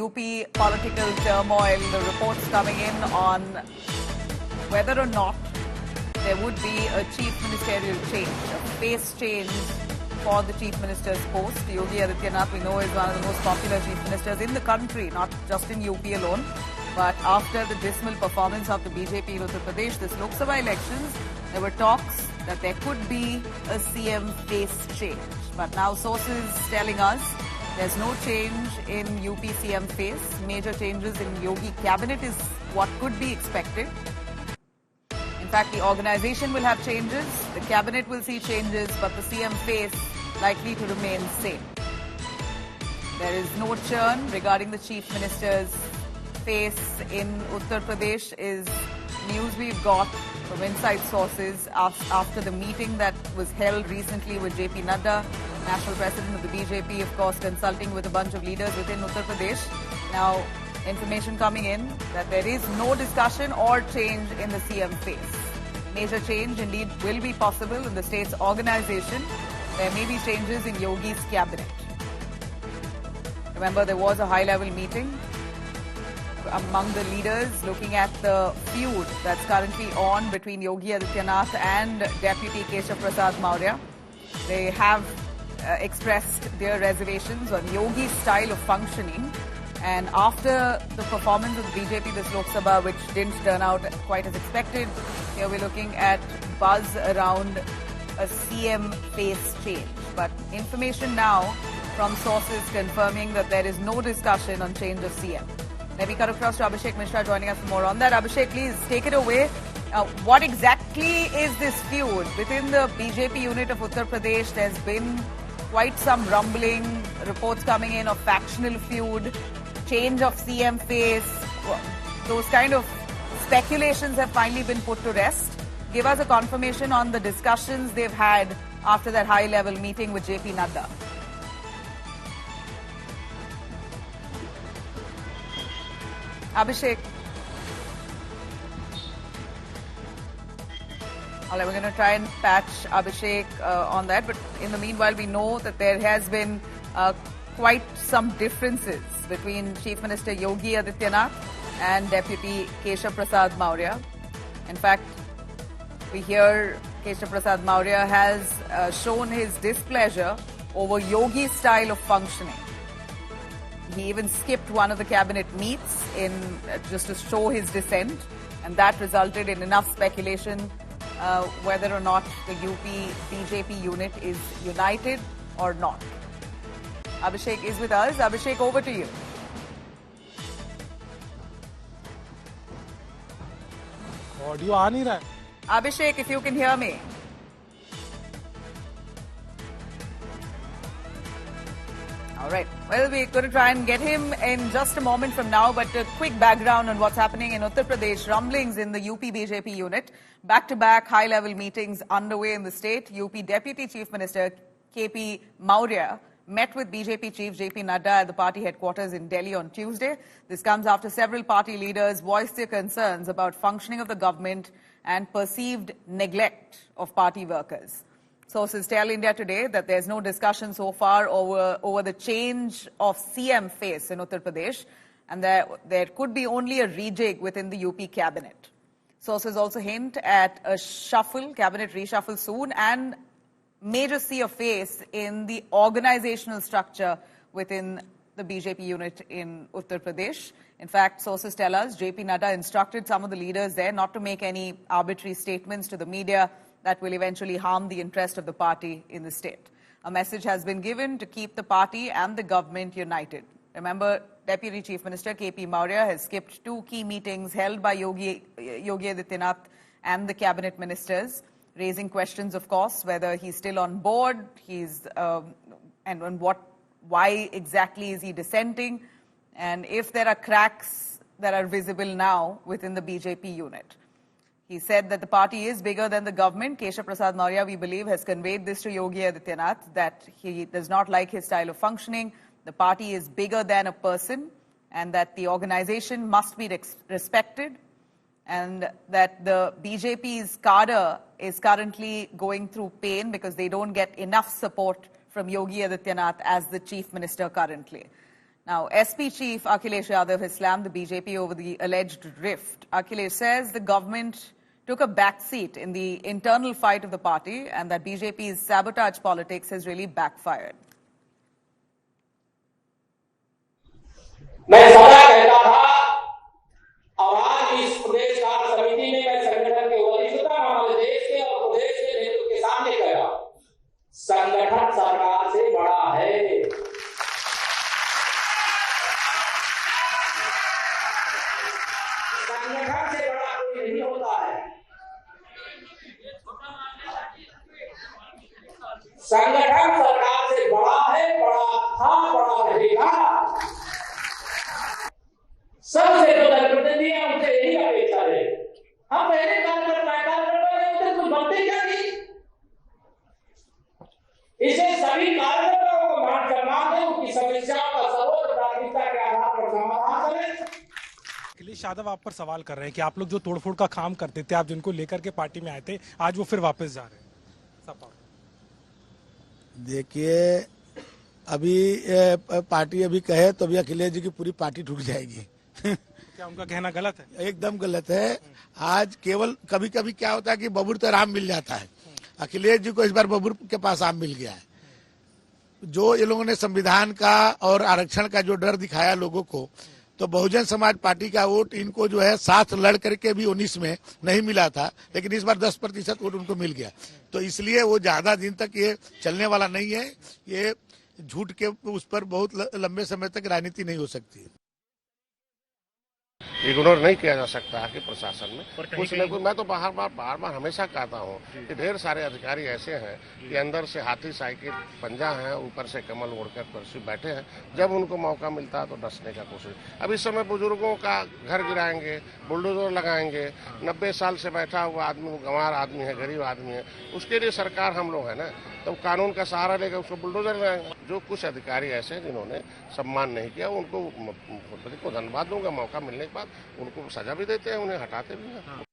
UP political turmoil, the reports coming in on whether or not there would be a chief ministerial change, a face change for the chief minister's post. Yogi Adityanath, we know, is one of the most popular chief ministers in the country, not just in UP alone. But after the dismal performance of the BJP in Uttar Pradesh, this Lok Sabha elections, there were talks that there could be a CM face change. But now sources telling us there's no change in UP CM face. Major changes in Yogi cabinet is what could be expected. In fact, the organization will have changes, the cabinet will see changes, but the CM face likely to remain same. There is no churn regarding the chief minister's face in Uttar Pradesh is news we've got from inside sources after the meeting that was held recently with JP Nadda, national president of the BJP, of course, consulting with a bunch of leaders within Uttar Pradesh. Now, information coming in that there is no discussion or change in the CM face. Major change indeed will be possible in the state's organization. There may be changes in Yogi's cabinet. Remember, there was a high-level meeting among the leaders looking at the feud that's currently on between Yogi Adityanath and Deputy Keshav Prasad Maurya. They have expressed their reservations on Yogi's style of functioning. And after the performance of the BJP this Lok Sabha, which didn't turn out quite as expected, here we're looking at buzz around a CM face change. But information now from sources confirming that there is no discussion on change of CM. Let me cut across to Abhishek Mishra joining us for more on that. Abhishek, please take it away. What exactly is this feud? Within the BJP unit of Uttar Pradesh, there's been quite some rumbling, reports coming in of factional feud, change of CM face. Those kind of speculations have finally been put to rest. Give us a confirmation on the discussions they've had after that high-level meeting with JP Nadda. Abhishek. All right, we're going to try and patch Abhishek on that. But in the meanwhile, we know that there has been quite some differences between Chief Minister Yogi Adityanath and Deputy Keshav Prasad Maurya. In fact, we hear Keshav Prasad Maurya has shown his displeasure over Yogi's style of functioning. He even skipped one of the cabinet meets in just to show his dissent, and that resulted in enough speculation whether or not the UP BJP unit is united or not. Abhishek is with us. Abhishek, over to you. Audio aa nahi raha hai. Abhishek, if you can hear me. All right. Well, we're going to try and get him in just a moment from now, but a quick background on what's happening in Uttar Pradesh. Rumblings in the UP BJP unit. Back-to-back high-level meetings underway in the state. UP Deputy Chief Minister KP Maurya met with BJP Chief JP Nadda at the party headquarters in Delhi on Tuesday. This comes after several party leaders voiced their concerns about functioning of the government and perceived neglect of party workers. Sources tell India Today that there's no discussion so far over the change of CM face in Uttar Pradesh, and there could be only a rejig within the UP cabinet. Sources also hint at a cabinet reshuffle soon, and major sea of face in the organizational structure within the BJP unit in Uttar Pradesh. In fact, sources tell us JP Nadda instructed some of the leaders there not to make any arbitrary statements to the media that will eventually harm the interest of the party in the state. A message has been given to keep the party and the government united. Remember, Deputy Chief Minister KP Maurya has skipped two key meetings held by Yogi Adityanath and the cabinet ministers, raising questions, of course, whether he's still on board, why exactly is he dissenting, and if there are cracks that are visible now within the BJP unit. He said that the party is bigger than the government. Keshav Prasad Maurya, we believe, has conveyed this to Yogi Adityanath, that he does not like his style of functioning. The party is bigger than a person, and that the organization must be respected, and that the BJP's cadre is currently going through pain because they don't get enough support from Yogi Adityanath as the chief minister currently. Now, SP Chief Akhilesh Yadav has slammed the BJP over the alleged rift. Akhilesh says the government took a backseat in the internal fight of the party and that BJP's sabotage politics has really backfired. मैं सदा कहता था और आज इस प्रदेश कार्य समिति में मैं संगठन के वरिष्ठता हमारे देश के और प्रदेश के नेतृत्व के सामने कहा, संगठन सरकार से बड़ा है। संगठन से बड़ा कोई नहीं होता है। संगठन सरकार से बड़ा है, बड़ा था, बड़ा रहेगा। सबसे जो जनप्रतिनिधि है उनसे यही अपेक्षा है। हम पहले कार्यकर्ता उनसे कुछ बनते क्या नहीं, इसे सभी कार्यकर्ताओं को मान सम्मान दें, उनकी समस्याओं का सर्वोच्च प्राथमिकता के आधार पर समाधान करें। अखिलेश यादव आप पर सवाल कर रहे हैं कि आप लोग जो तोड़फोड़ का काम करते थे, आप जिनको लेकर के पार्टी में आए थे, आज वो फिर वापस जा रहे हैं। देखिए, अभी पार्टी अभी कहे तो अभी अखिलेश जी की पूरी पार्टी टूट जाएगी। क्या उनका कहना गलत है? एकदम गलत है। आज केवल कभी कभी क्या होता है कि बबूर तो आराम मिल जाता है, अखिलेश जी को इस बार बबूर के पास आम मिल गया है। जो ये लोगों ने संविधान का और आरक्षण का जो डर दिखाया लोगों को, तो बहुजन समाज पार्टी का वोट इनको जो है साथ लड़ करके भी 19 में नहीं मिला था, लेकिन इस बार 10% वोट उनको मिल गया। तो इसलिए वो ज्यादा दिन तक ये चलने वाला नहीं है। ये झूठ के उस पर बहुत लंबे समय तक राजनीति नहीं हो सकती। इग्नोर नहीं किया जा सकता है कि प्रशासन में कुछ न कुछ। मैं तो बार बार हमेशा कहता हूँ कि ढेर सारे अधिकारी ऐसे हैं कि अंदर से हाथी साइकिल पंजा है, ऊपर से कमल ओढ़कर कुर्सी बैठे हैं। जब उनको मौका मिलता है तो डसने का कोशिश। अब इस समय बुजुर्गों का घर गिराएंगे, बुलडोजर लगाएंगे। 90 साल से बैठा हुआ आदमी, गंवार आदमी है, गरीब आदमी है, उसके लिए सरकार हम लोग है ना, तो कानून का सहारा लेकर उसको बुलडोजर लगाएंगे। जो कुछ अधिकारी ऐसे हैं जिन्होंने सम्मान नहीं किया, उनको धन्यवाद दूंगा। मौका मिलने के बाद उनको सजा भी देते हैं, उन्हें हटाते भी हैं।